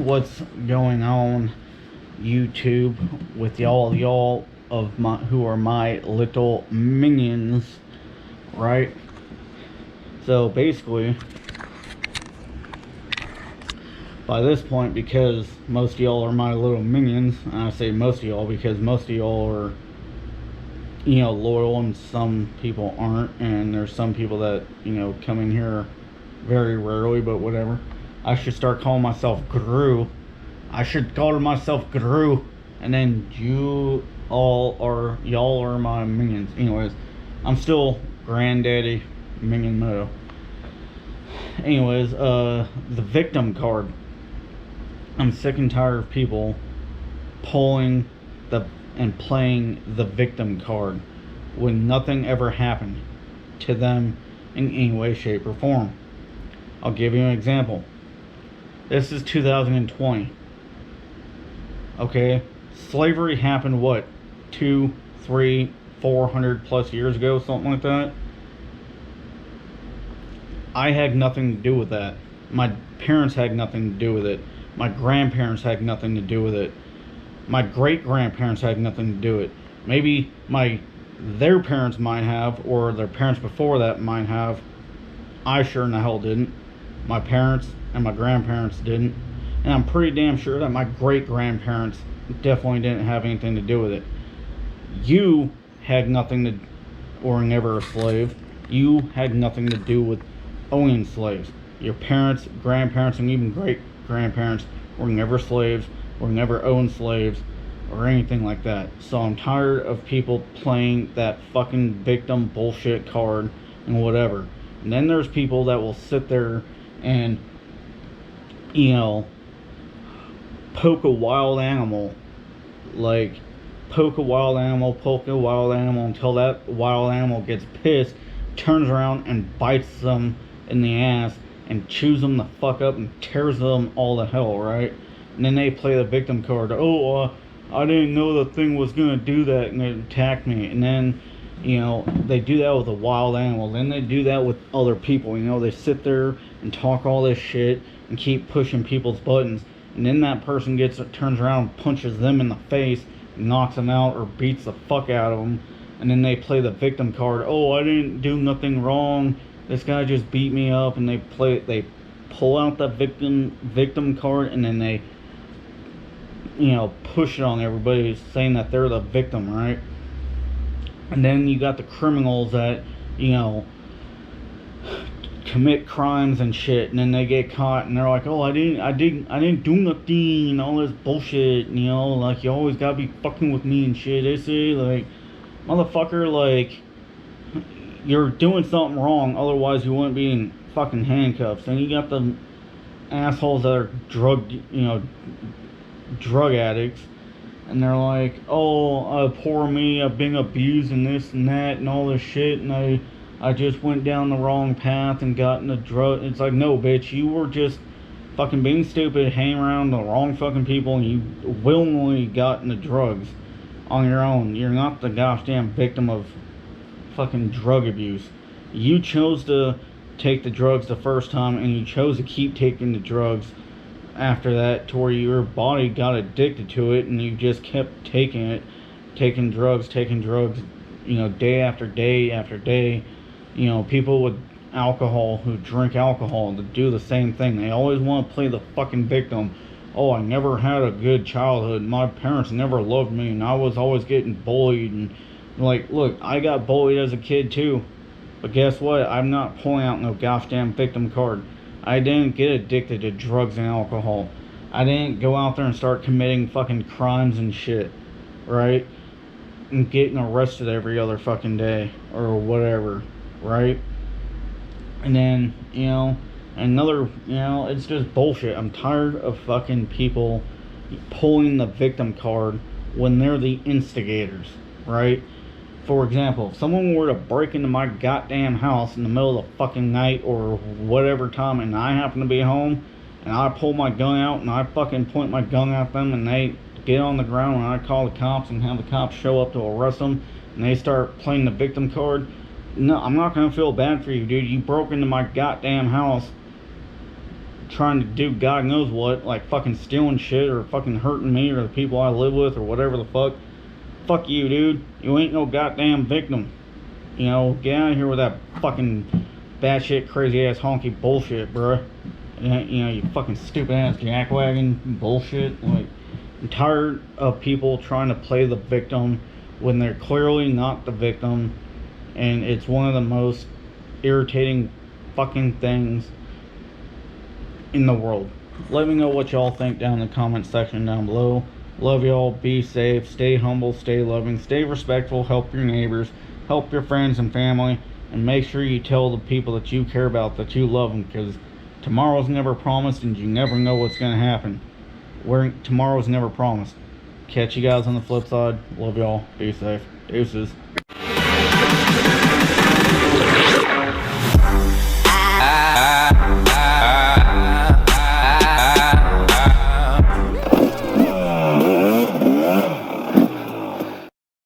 what's going on, YouTube, with y'all of my who are my little minions, right? So basically, by this point, because most of y'all are my little minions, and I say most of y'all because most of y'all are, loyal, and some people aren't, and there's some people that, come in here very rarely, but whatever. I should start calling myself Guru. I should call myself Guru, and then y'all are my minions. Anyways, I'm still Granddaddy Minion Mo. Anyways, the victim card. I'm sick and tired of people pulling and playing the victim card when nothing ever happened to them in any way, shape, or form. I'll give you an example. This is 2020. Okay? Slavery happened, what? 2, 3, 400 plus years ago, something like that. I had nothing to do with that. My parents had nothing to do with it. My grandparents had nothing to do with it. My great-grandparents had nothing to do with it. Maybe their parents might have, or their parents before that might have. I sure in the hell didn't. My parents and my grandparents didn't. And I'm pretty damn sure that my great-grandparents definitely didn't have anything to do with it. You had nothing to, or never a slave. You had nothing to do with owning slaves. Your parents, grandparents, and even great-grandparents were never slaves, or never owned slaves, or anything like that. So I'm tired of people playing that fucking victim bullshit card and whatever. And then there's people that will sit there and, poke a wild animal. Like, poke a wild animal until that wild animal gets pissed, turns around and bites them in the ass and chews them the fuck up and tears them all to hell, right? And then they play the victim card. I didn't know the thing was gonna do that and it attacked me. And then, they do that with a wild animal. Then they do that with other people. They sit there and talk all this shit and keep pushing people's buttons. And then that person turns around and punches them in the face, knocks them out, or beats the fuck out of them. And then they play the victim card. I didn't do nothing wrong. This guy just beat me up. And they pull out the victim card, and then they, push it on everybody, saying that they're the victim, right? And then you got the criminals that, commit crimes and shit, and then they get caught, and they're like, I didn't do nothing, and all this bullshit, like, you always gotta be fucking with me and shit. They say, like, motherfucker, like, you're doing something wrong, otherwise you wouldn't be in fucking handcuffs. And you got the assholes that are drug addicts, and they're like, poor me, I've been abused and this and that and all this shit, and I just went down the wrong path and got into drug. It's like, no, bitch, you were just fucking being stupid, hanging around the wrong fucking people, and you willingly got into drugs on your own. You're not the goddamn victim of fucking drug abuse. You chose to take the drugs the first time, and you chose to keep taking the drugs after that, to where your body got addicted to it, and you just kept taking drugs, day after day after day. People with alcohol who drink alcohol to do the same thing. They always want to play the fucking victim. I never had a good childhood. My parents never loved me, and I was always getting bullied. And like, look, I got bullied as a kid too. But guess what? I'm not pulling out no goddamn victim card. I didn't get addicted to drugs and alcohol. I didn't go out there and start committing fucking crimes and shit, right? And getting arrested every other fucking day or whatever, right? And then, it's just bullshit. I'm tired of fucking people pulling the victim card when they're the instigators, right? For example, if someone were to break into my goddamn house in the middle of the fucking night or whatever time, and I happen to be home, and I pull my gun out and I fucking point my gun at them, and they get on the ground, and I call the cops and have the cops show up to arrest them, and they start playing the victim card, no, I'm not gonna feel bad for you, dude. You broke into my goddamn house trying to do God knows what, like fucking stealing shit or fucking hurting me or the people I live with or whatever the fuck. Fuck you, dude. You ain't no goddamn victim. You know, get out of here with that fucking batshit crazy ass honky bullshit, bruh. You know, you fucking stupid ass jackwagon bullshit. Like, I'm tired of people trying to play the victim when they're clearly not the victim, and it's one of the most irritating fucking things in the world. Let me know what y'all think down in the comment section down below. Love y'all. Be safe. Stay humble. Stay loving. Stay respectful. Help your neighbors. Help your friends and family. And make sure you tell the people that you care about that you love them, because tomorrow's never promised and you never know what's going to happen. Tomorrow's never promised. Catch you guys on the flip side. Love y'all. Be safe. Deuces.